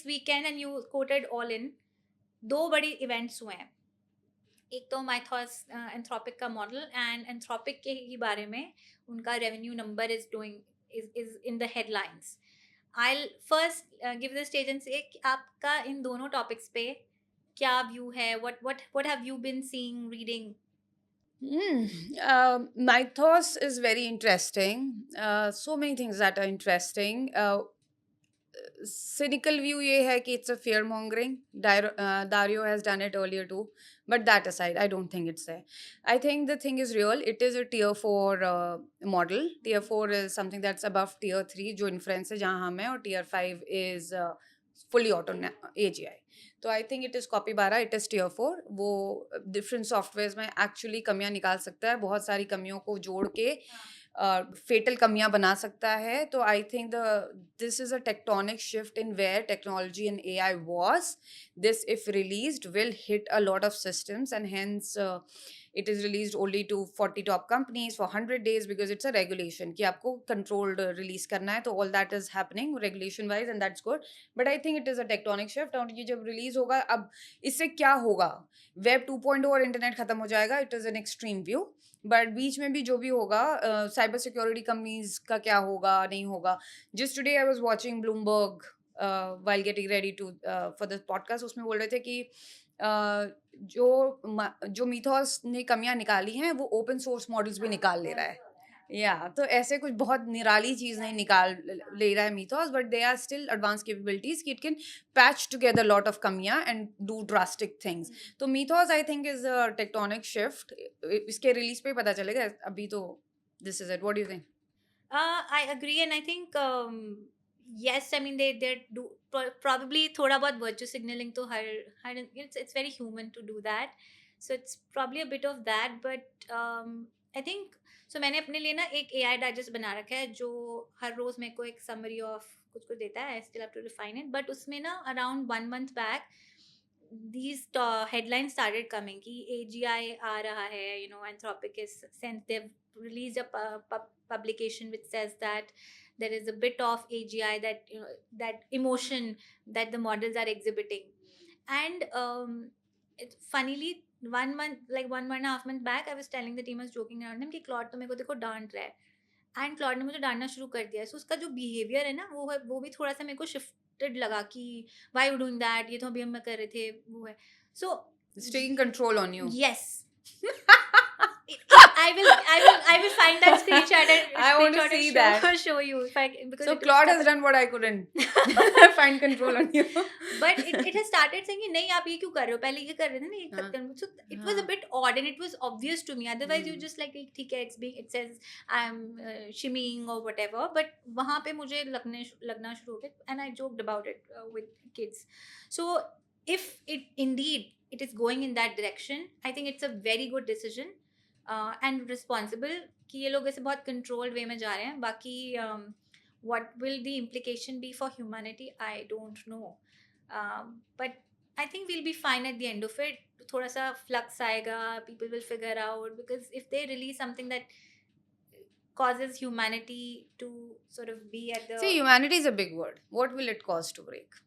weekend, and you quoted All In, दो बड़ी events हुए हैं. एक तो माइथॉस एंथ्रोपिक का मॉडल, एंड एंथ्रोपिक के ही बारे में उनका revenue number is in the headlines. I first give the stage and से आपका इन दोनों टॉपिक्स पे क्या व्यू है, what have you been seeing, reading? Mythos is very interesting. So many things that are interesting. Cynical view ये है कि it's a fear mongering. Dario has done it earlier too. But that aside, I don't think it's there. I think the thing is real. It is a tier 4 model. Tier 4 is something that's above tier 3, जो inference है जहाँ हम हैं, और tier 5 is fully auto AGI. तो I think it is copy 12, it is tier 4. वो different software में actually कमियां निकाल सकता है, बहुत सारी कमियों को जोड़ के फेटल कमियां बना सकता है. तो I think this is a tectonic shift in where technology and AI was. This, if released, will hit a lot of systems, and hence it is released only to 40 top companies for 100 days because it's a regulation कि आपको controlled release करना है. तो all that is happening regulation wise, and that's good. But I think it is a tectonic shift. और ये जब release होगा, अब इससे क्या होगा? Web 2.0 और इंटरनेट खत्म हो जाएगा. It is an extreme view. But बीच में भी जो भी होगा, साइबर सिक्योरिटी कंपनीज का क्या होगा, नहीं होगा. Just today I was watching Bloomberg while getting ready to for the podcast. उसमें बोल रहे थे कि जो मीथॉस ने कमियां निकाली हैं वो ओपन सोर्स मॉडल्स भी निकाल ले रहा है. तो ऐसे कुछ बहुत निराली चीज नहीं निकाल ले रहा है Mythos, but they are still advance capabilities कि it can patch together lot of कमियां एंड डू ड्रास्टिक थिंग्स. तो Mythos I think is a tectonic shift. इसके रिलीज पे ही पता चलेगा. अभी तो this is it. What do you think? I agree, and I think yes. I mean, they do probably थोड़ा बहुत virtue signaling तो हर it's very human to do that. So it's probably a bit of that, but I think so. मैंने अपने लिए ना एक AI digest बना रखा है जो हर रोज मेरे को एक summary of कुछ कुछ देता है. I still have to refine it, but उसमें ना around 1 month back these headlines started coming कि AGI आ रहा है, Anthropic is since they've released a publication which says that there is a bit of AGI, that that emotion that the models are exhibiting. And funnily 1 month, like 1.5 months back, I was telling the team, I was joking around them कि Claude तो मेरे को देखो डांट रहा है, and Claude ने मुझे डांटना शुरू कर दिया है. सो उसका जो बिहेवियर है ना, वो भी थोड़ा सा मेरे को शिफ्टेड लगा कि व्हाई यू डूइंग दैट, ये तो अभी हम कर रहे थे, वो है. सो It's taking control on you. yes. I will find that screenshot and I want to screenshot and see that. show you if I, because So it Claude was has done what I couldn't. Find control on you. but it has started saying कि नहीं आप ये क्यों कर रहे हो, पहले ये कर रहे थे ना, ये हाँ. करते हैं. So it was a bit odd and it was obvious to me. Otherwise you just like ठीक है, it says I'm shimmying or whatever, but वहाँ पे मुझे लगना शुरू हो गया, and I joked about it with kids. So if it indeed it is going in that direction, I think it's a very good decision and responsible कि ये लोग ऐसे बहुत controlled way में जा रहे हैं. बाकी what will the implication be for humanity, I don't know. But I think we'll be fine at the end of it. थोड़ा सा flux आएगा, people will figure out, because if they release something that causes humanity to sort of be at the... See, humanity is a big word. What will it cause to break?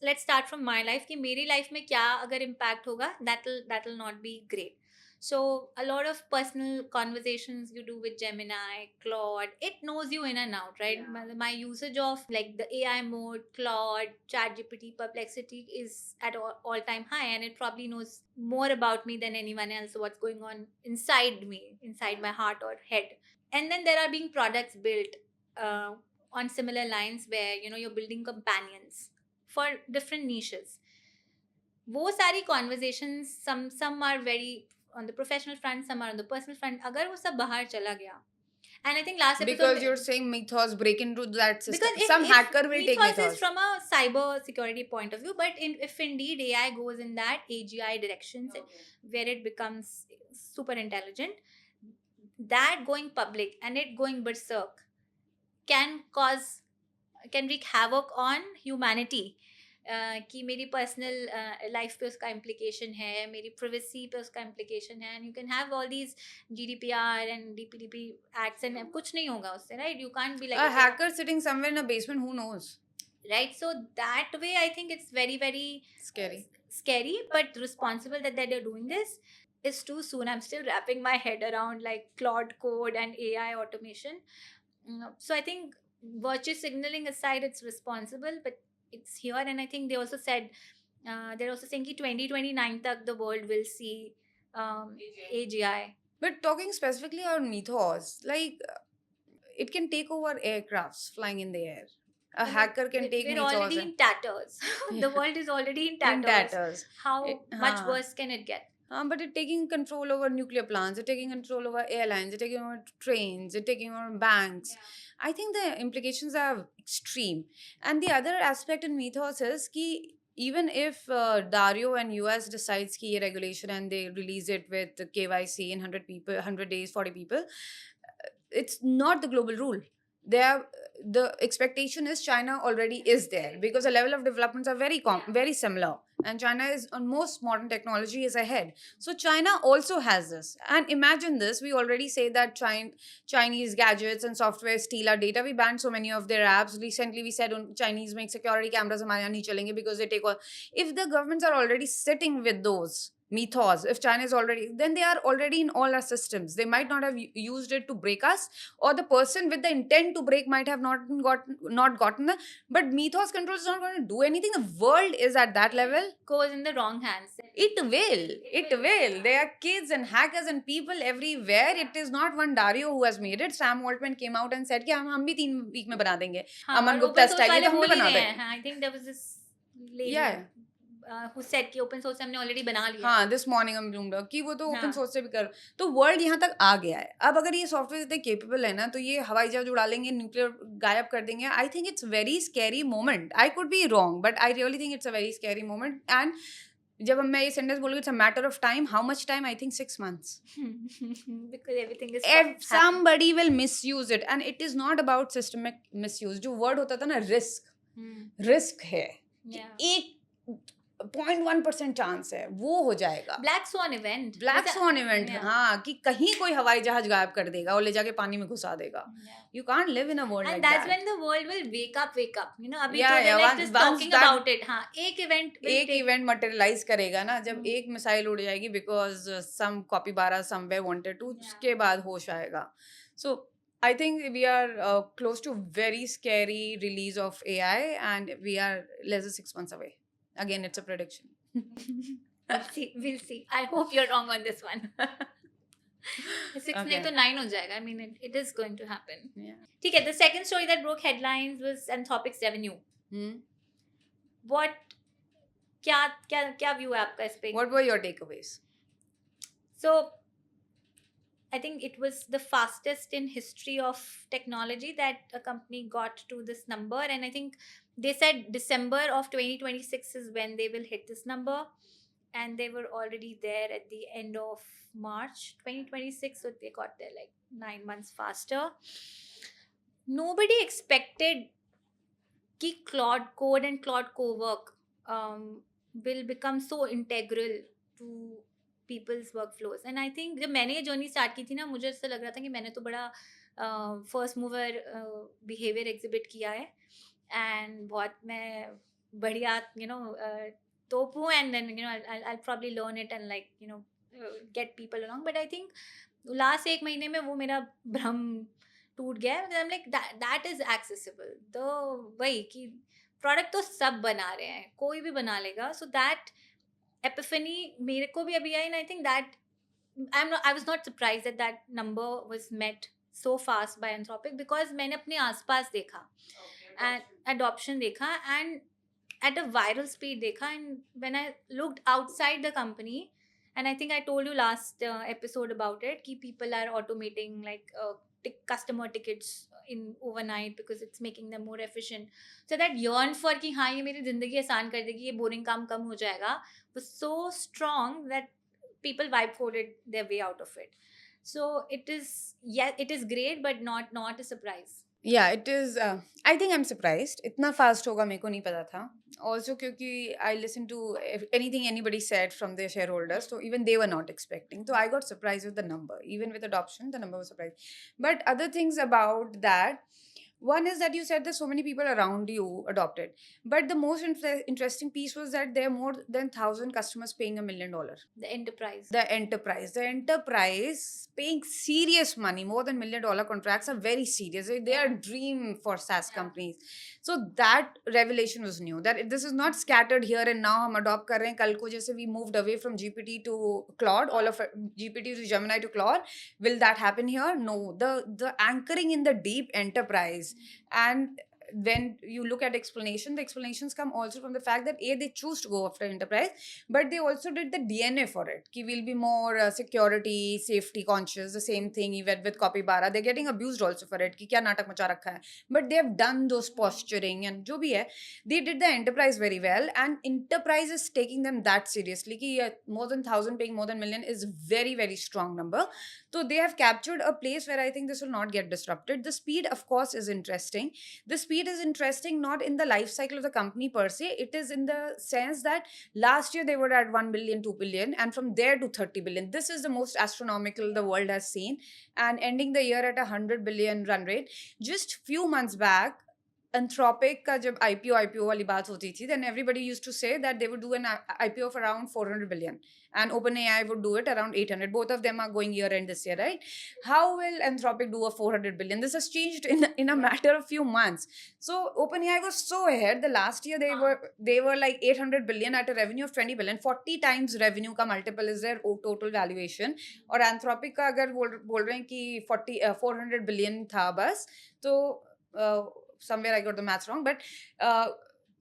Let's start from my life कि मेरी life में क्या अगर impact होगा, that'll not be great. So a lot of personal conversations you do with Gemini, Claude, it knows you in and out, right? Yeah. My usage of like the AI mode, Claude, ChatGPT, Perplexity is at all-time high, and it probably knows more about me than anyone else, what's going on inside me, inside my heart or head. And then there are being products built on similar lines where you're building companions for different niches. वो सारी conversations, some are very on the professional front, some are on the personal front. अगर वो सब बाहर चला गया, and I think last episode, Because you're saying Mythos break into that system. because Some hacker will take Mythos Mythos. is from a cyber security point of view, but if indeed AI goes in that AGI direction, where it becomes super intelligent, that going public and it going berserk can wreak havoc on humanity. कि मेरी personal life पे उसका implication है, मेरी privacy पे उसका implication है, and you can have all these GDPR and DPDP acts, and कुछ नहीं होगा उससे, right? You can't be A like hacker sitting somewhere in a basement, who knows? right? So that way I think it's very very Scary. scary but responsible that they're doing this. Is too soon. I'm still wrapping my head around like cloud code and AI automation. So I think virtue signaling aside, it's responsible, but it's here. And I think they also said they're also saying that 2029 tak the world will see AGI. But talking specifically on Mythos, like it can take over aircrafts flying in the air. A But hacker can take we're Mythos already and in tatters. The yeah, world is already in in tatters. tatters. How much Huh. worse can it get? But it's taking control over nuclear plants, it's taking control over airlines, it's taking over trains, it's taking over banks. I think the implications are extreme. And the other aspect in Mythos is ki even if Dario and US decides ki ye regulation and they release it with the KYC in 100 people, 100 days, 40 people, it's not the global rule. The expectation is China already is there because the level of developments are very similar, and China is on most modern technology is ahead. So China also has this, and imagine this: we already say that Chinese gadgets and software steal our data. We banned so many of their apps. Recently, we said Chinese make security cameras हमारे यहाँ नहीं चलेंगे because they take all. If the governments are already sitting with those Mythos, if China is already, then they are already in all our systems. They might not have used it to break us, or the person with the intent to break might have not gotten the. But Mythos control is not going to do anything. The world is at that level. Goes in the wrong hands. It will. It will. There are kids and hackers and people everywhere. It is not one Dario who has made it. Sam Altman came out and said कि हम भी 3 week में बना देंगे. हाँ, अमन और Gupta open source style ये वाले तो हम बोल भी ही बना रहे देंगे. हैं. I think there was this lady Yeah. who said कि open source हमने already बना लिया. हाँ, दिस मॉर्निंग हम ब्लूमबर्ग कि वो तो ओपन हाँ. सोर्स से भी कर. तो वर्ल्ड यहाँ तक आ गया है. अब अगर ये सॉफ्टवेयर इतने केपेबल है ना, तो ये हवाई जहाज उड़ा लेंगे, न्यूक्लियर गायब कर देंगे. I think it's very scary moment. I could be wrong, but I really think it's a very scary moment. And जब मैं ये सेंटेंस बोलूँ, it's a matter of time. How much time? I think 6 months. Because everything is If somebody will misuse it, and it is not about systemic misuse. जो word होता था ना, risk है. एक 0.1% चांस है वो हो जाएगा. Black swan event. Black swan event. हाँ, कि कहीं कोई हवाई जहाज गायब कर देगा और ले जाके पानी में घुसा देगा. You can't live in a world And like that's that. when the world will wake up. You know, अभी Yeah, तो they're yeah, like once- just once talking that- about it. हाँ, एक इवेंट मटेरियलाइज करेगा ना, जब हम्म. एक missile उड़ जाएगी because some capybara somewhere wanted to, Yeah. उसके बाद होश आएगा. सो I think we are close to very scary release of AI, and we are less than 6 months away. Again, it's a prediction. We'll see. I hope you're wrong on this one. 6 नहीं Okay. तो 9 हो जाएगा. I mean, it is going to happen. Yeah. ठीक है. The second story that broke headlines was Anthropic's revenue. Hmm? What क्या क्या क्या view है आपका इस पे? What were your takeaways? So I think it was the fastest in history of technology that a company got to this number, and I think they said December of 2026 is when they will hit this number, and they were already there at the end of March 2026, so they got there like 9 months faster. Nobody expected कि Claude Code and Claude Cowork will become so integral to people's workflows. And I think जब मैंने ये journey start की थी ना, मुझे ऐसा लग रहा था कि मैंने तो बड़ा फर्स्ट मूवर बिहेवियर एग्जिबिट किया है, एंड बहुत मैं बढ़िया तोपूँ, and then I'll probably learn it and like get people along. But I think last 1 महीने में वो मेरा भ्रम टूट गया है. I'm like that is accessible. तो वही कि प्रोडक्ट तो सब बना रहे हैं, कोई भी बना लेगा. So that epiphany मेरे को भी अभी आई, and I think that I was not surprised that that number was met so fast by Anthropic, because मैंने अपने आसपास देखा and adoption देखा and at a viral speed देखा. And when I looked outside the company, and I think I told you last episode about it, कि people are automating like customer tickets in overnight because it's making them more efficient. So that yearn for कि हाँ ये मेरी जिंदगी आसान कर देगी, ये boring काम कम हो जाएगा, was so strong that people vibe coded their way out of it. So it is great, but not a surprise. Yeah, it is. I think I'm surprised. इतना fast होगा मेरे को नहीं पता था. Also क्योंकि I listened to anything anybody said from their shareholders, so even they were not expecting. So I got surprised with the number. Even with adoption, the number was surprised. But other things about that, One is that you said that so many people around you adopted, but the most interesting piece was that there are more than 1,000 customers paying $1 million. The enterprise. The enterprise paying serious money, more than $1 million contracts are very serious. They are dream for SaaS companies. So that revelation was new, that this is not scattered here and now hum adopt kar rahe hain, kal ko jaise we moved away from GPT to Claude, all of GPT to Gemini to Claude. Will that happen here? No. The anchoring in the deep enterprise, and when you look at explanation, the explanations come also from the fact that they choose to go after enterprise, but they also did the DNA for it. Ki we'll be more security, safety conscious. The same thing even with Copybara. They're getting abused also for it. Ki kya natak macha rakha hai. But they have done those posturing and jo bhi hai, they did the enterprise very well. And enterprise is taking them that seriously. Ki more than 1,000 paying more than million is very, very strong number. So they have captured a place where I think this will not get disrupted. The speed, of course, is interesting. The speed is interesting not in the life cycle of the company per se. It is in the sense that last year they were at 1 billion, 2 billion, and from there to 30 billion. This is the most astronomical the world has seen. And ending the year at a 100 billion run rate. Just few months back, Anthropic का जब IPO वाली बात होती थी, then everybody used to say that they would do an IPO of around 400 billion and OpenAI would do it around 800. Both of them are going year end this year, right? How will Anthropic do a 400 billion? This has changed in a matter of few months. So OpenAI was so ahead. The last year they were like 800 billion at a revenue of 20 billion. 40 times revenue का multiple is their total valuation. और Anthropic का अगर बोल रहे हैं कि 400 billion था बस, तो somewhere I got the maths wrong, but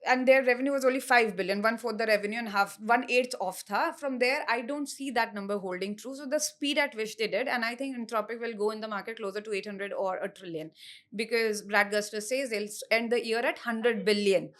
and their revenue was only 5 billion, 1/4 the revenue and 1/8 off tha. From there, I don't see that number holding true. So the speed at which they did, and I think Anthropic will go in the market closer to 800 or a trillion, because Brad Guster says they'll end the year at 100 billion.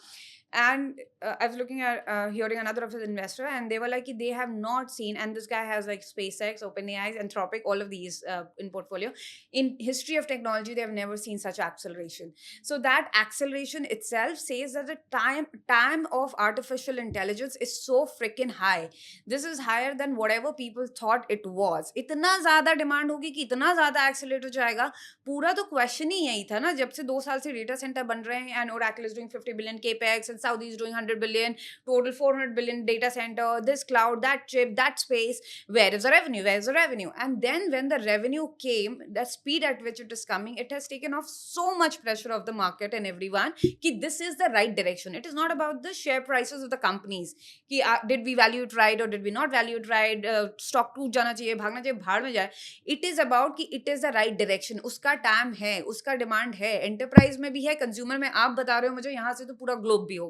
And I was looking at hearing another of his investor, and they were like, they have not seen, and this guy has like SpaceX, OpenAI, Anthropic, all of these in portfolio. In history of technology, they have never seen such acceleration. So that acceleration itself says that the time of artificial intelligence is so freaking high. This is higher than whatever people thought it was. इतना ज़्यादा demand होगी कि इतना ज़्यादा accelerate हो जाएगा. पूरा तो question ही यही था ना, जब से 2 साल से data center बन रहे हैं and Oracle is doing 50 billion capex and Saudi is doing 100 billion, total 400 billion data center, this cloud, that chip, that space. Where is the revenue? Where is the revenue? And then when the revenue came, the speed at which it is coming, it has taken off so much pressure of the market and everyone कि this is the right direction. It is not about the share prices of the companies कि did we value it right or did we not value it right, stock टूट जाना चाहिए, भागना चाहिए, भाड़ में जाए. It is about कि it is the right direction. उसका टाइम है, उसका डिमांड है, एंटरप्राइज में भी है, कंज्यूमर में आप बता रहे हो मुझे, यहाँ से तो पूरा ग्लोब भी होगा.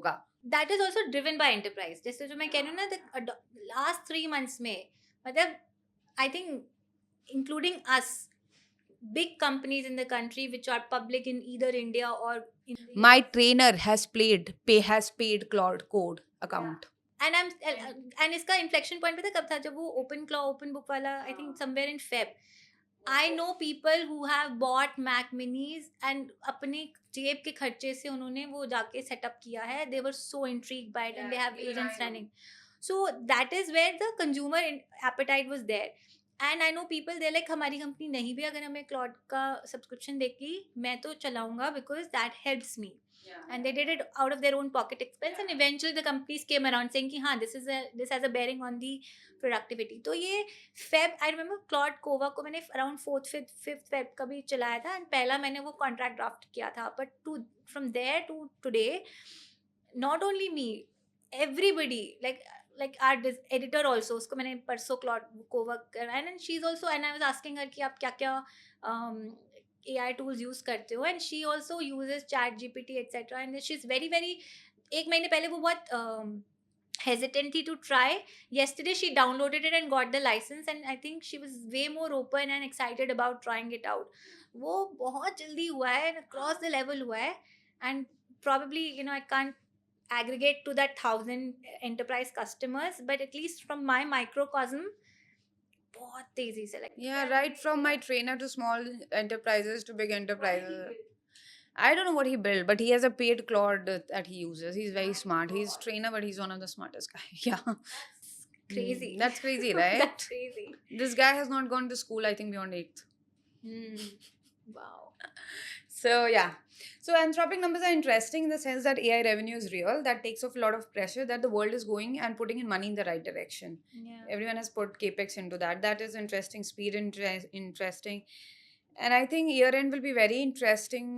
That is also driven by enterprise. जैसे जो मैं कह रही हूँ ना, the last 3 months में, मतलब I think including us, big companies in the country which are public in either India or in the My trainer has paid Claude Code account. and इसका inflection point पता कब था, जब वो open book वाला, I think somewhere in Feb. I know people who have bought Mac Minis and अपने जेब के खर्चे से उन्होंने वो जाके सेटअप किया है. They were so intrigued by it and they have agents running. So that is where the consumer appetite was there. And I know people, they're like, हमारी कंपनी नहीं भी अगर हमें क्लॉड का सब्सक्रिप्शन देगी, मैं तो चलाऊंगा because that helps me. And they did it out of their own pocket expense, and eventually the companies came around saying कि हाँ, this has a bearing on the productivity. तो ये Feb, I remember Claude Cova को मैंने around 5th Feb कभी चलाया था, and पहला मैंने वो contract draft किया था. But from there to today, not only me, everybody, like our editor also, उसको मैंने परसों Claude Cova कराया, and she's also, and I was asking her कि आप क्या क्या AI tools use करते हो, and she also uses chat GPT etc, and she's very very, एक महीने पहले वो बहुत hesitant to try. Yesterday she downloaded it and got the license, and I think she was way more open and excited about trying it out. वो बहुत जल्दी हुआ है, across the level हुआ है, and probably, you know, I can't aggregate to that 1,000 enterprise customers, but at least from my microcosm, बहुत तेजी से, like, Yeah, right from my trainer to small enterprises to big enterprises. I don't know what he built, but he has a paid Claude that he uses. He's very smart. He's trainer, but he's one of the smartest guys. Yeah. Crazy. That's crazy, right? That's crazy. This guy has not gone to school, I think, beyond 8th. Wow. So yeah. So Anthropic numbers are interesting in the sense that AI revenue is real. That takes off a lot of pressure that the world is going and putting in money in the right direction. Yeah. Everyone has put capex into that. That is interesting. Speed interesting. And I think year end will be very interesting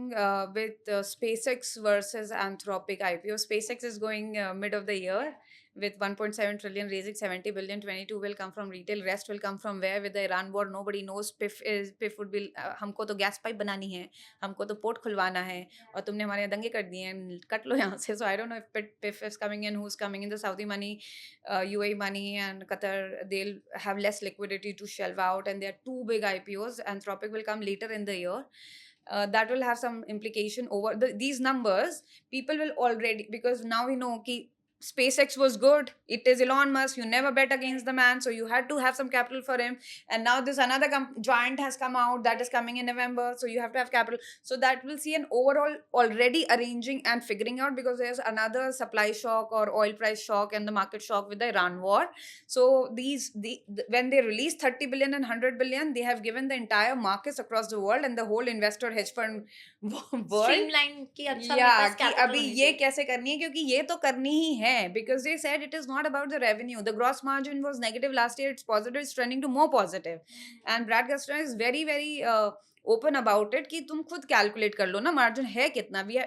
with SpaceX versus Anthropic IPO. SpaceX is going mid of the year with 1.7 trillion raising 70 billion. 22 will come from retail. Rest will come from where? With the Iran war, nobody knows. PIF would be हमको तो gas pipe बनानी है, हमको तो port खुलवाना है, और तुमने हमारे यहाँ दंगे कर दिए हैं, कट लो यहाँ से. So I don't know if PIF is coming in, who's coming in. The Saudi money, UAE money, and Qatar, they'll have less liquidity to shelve out, and there are two big IPOs. Anthropic will come later in the year. That will have some implication over these numbers. People will already, because now we know ki SpaceX was good. It is Elon Musk. You never bet against the man, so you had to have some capital for him. And now this another giant has come out that is coming in November, so you have to have capital. So that will see an overall already arranging and figuring out, because there's another supply shock or oil price shock and the market shock with the Iran war. So when they release 30 billion and 100 billion, they have given the entire markets across the world and the whole investor hedge fund world, Streamline कि अच्छा मेरे yeah, पास कि capital अभी होनी ये चाहिए. कैसे करनी है, क्योंकि ये तो करनी ही है. Because they said it is not about the revenue. The gross margin was negative last year. It's positive. It's trending to more positive. And Brad Gustafson is very very open about it कि तुम खुद calculate कर लो ना margin है कितना. We are,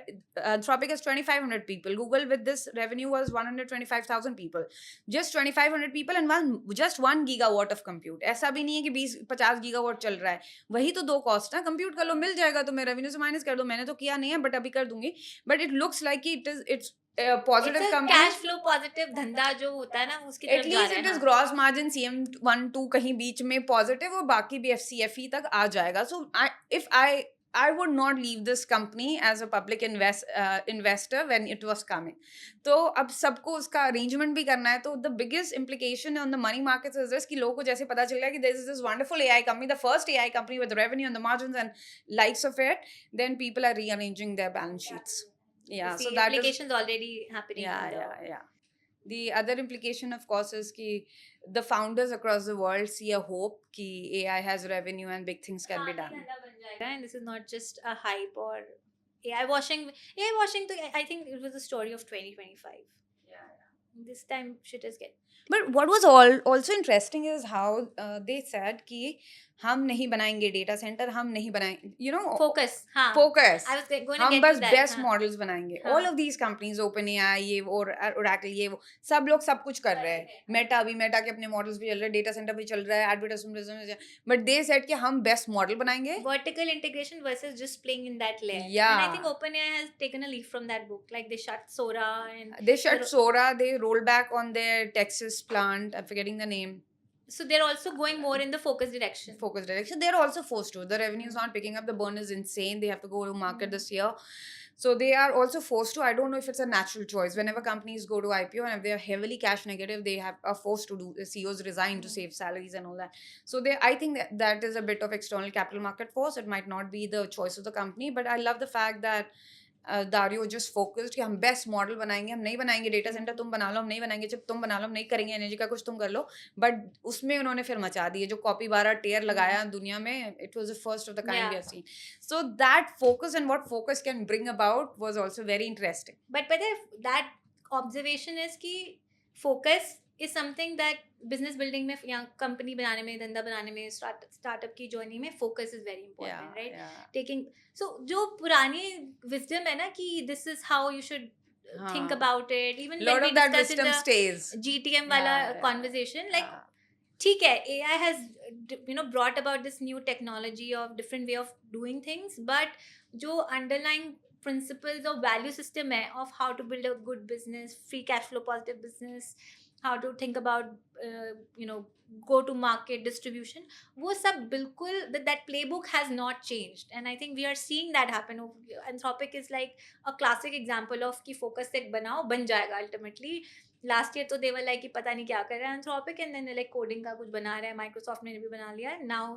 Anthropic has 2,500 people. Google with this revenue was 125,000 people. Just 2,500 people and just 1 gigawatt of compute. ऐसा भी नहीं है कि 20-50 gigawatt चल रहा है. वही तो दो कॉस्ट है. कंप्यूट कर लो, मिल जाएगा तुम्हें. रेवेन्यू से माइनस कर दो. मैंने तो किया नहीं है, बट अभी कर दूंगी. But it looks like it's It's positive a company. cash flow positive धंधा जो होता है ना उसकी तरफ At जा least रहा it है. is हाँ. gross margin CM1-2 कहीं बीच में positive, और बाकी भी FCFE तक आ जाएगा. So if I would not leave this company as a public investor when it was coming. तो अब सबको उसका arrangement भी करना है. तो the biggest implication on the money markets is this कि लोगों को जैसे पता चल गया कि there is this wonderful AI company, the first AI company with revenue and the margins and likes of it, then people are rearranging their balance sheets. Yeah, The so that is, implications already happening in the. yeah. The other implication, of course, is कि the founders across the world see a hope कि AI has revenue and big things can be हाँ, done. नहीं धंधा बन जाएगा, and this is not just a hype or AI washing. AI washing, तो I think it was a story of 2025. Yeah. This time shit is getting. But what was also interesting is how they said कि हम नहीं बनाएंगे data center, हम नहीं बनाएंगे, Focus. हाँ. focus. I was going to हम get बस to that. best हाँ. models बनाएंगे. हाँ. All of these companies, OpenAI, ये और Oracle, ये वो सब लोग सब कुछ कर रहे हैं. Meta के अपने models भी चल रहे हैं, data center भी चल रहा है, advertisement, but they said कि हम best model बनाएंगे. Vertical integration versus just playing in that layer. Yeah. And I think OpenAI has taken a leaf from that book. Like they shut Sora and They shut Sora, they rolled back on their Texas plant. I'm forgetting the name. so they're also going more in the focus direction. They're also forced to. The revenue is not picking up. The burn is insane. They have to go to market this year. So they are also forced to. I don't know if it's a natural choice. Whenever companies go to IPO and if they are heavily cash negative, they are forced to do. The CEOs resign to save salaries and all that. So I think that is a bit of external capital market force. It might not be the choice of the company, but I love the fact that Dario just focused कि हम best model बनाएंगे. हम नहीं बनाएंगे data centre, तुम बना लो. हम नहीं बनाएंगे चिप, तुम बना लो. हम नहीं करेंगे एनर्जी का कुछ, तुम कर लो. बट उसमें उन्होंने फिर मचा दिए जो कॉपी 12 टेयर लगाया दुनिया में. It was the first of the kind we have seen. So that focus and what focus can bring about was also very interesting. But that observation is कि focus is something that business building में या company बनाने में, धंधा बनाने में, startup की journey में focus is very important, right? Taking so जो पुरानी wisdom है ना कि this is how you should think about it. Even lot when we of that discuss wisdom in the stays. GTM वाला conversation, like ठीक है, AI has brought about this new technology of different way of doing things, but जो underlying principles or value system है of how to build a good business, free cash flow positive business, how to think about go to market distribution, वो सब बिल्कुल that playbook has not changed, and I think we are seeing that happen. Anthropic is like a classic example of कि focus एक बनाओ बन जाएगा ultimately. Last year तो देवर like कि पता नहीं क्या कर रहा है Anthropic, and then like coding का कुछ बना रहा है. माइक्रोसॉफ्ट ने भी बना लिया है. Now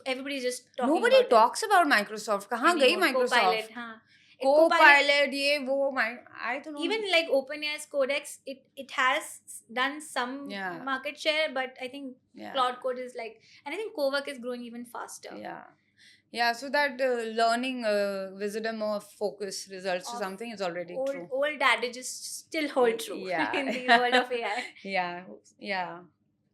everybody is just talking Nobody about talks about Microsoft. कहाँ गई Microsoft? Copilot, हाँ. Copilot, ये वो I don't know. Even like OpenAI's Codex, it has done some market share, but I think Cloud Code is like, and I think Cowork is growing even faster. Yeah, so that learning wisdom of focus results to Of something is already old true. old adages still hold true Yeah. in the world of AI. Yeah, yeah,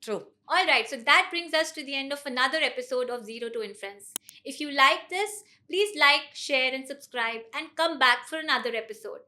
true. All right, so that brings us to the end of another episode of Zero to Inference. If you like this, please like, share, and subscribe, and come back for another episode.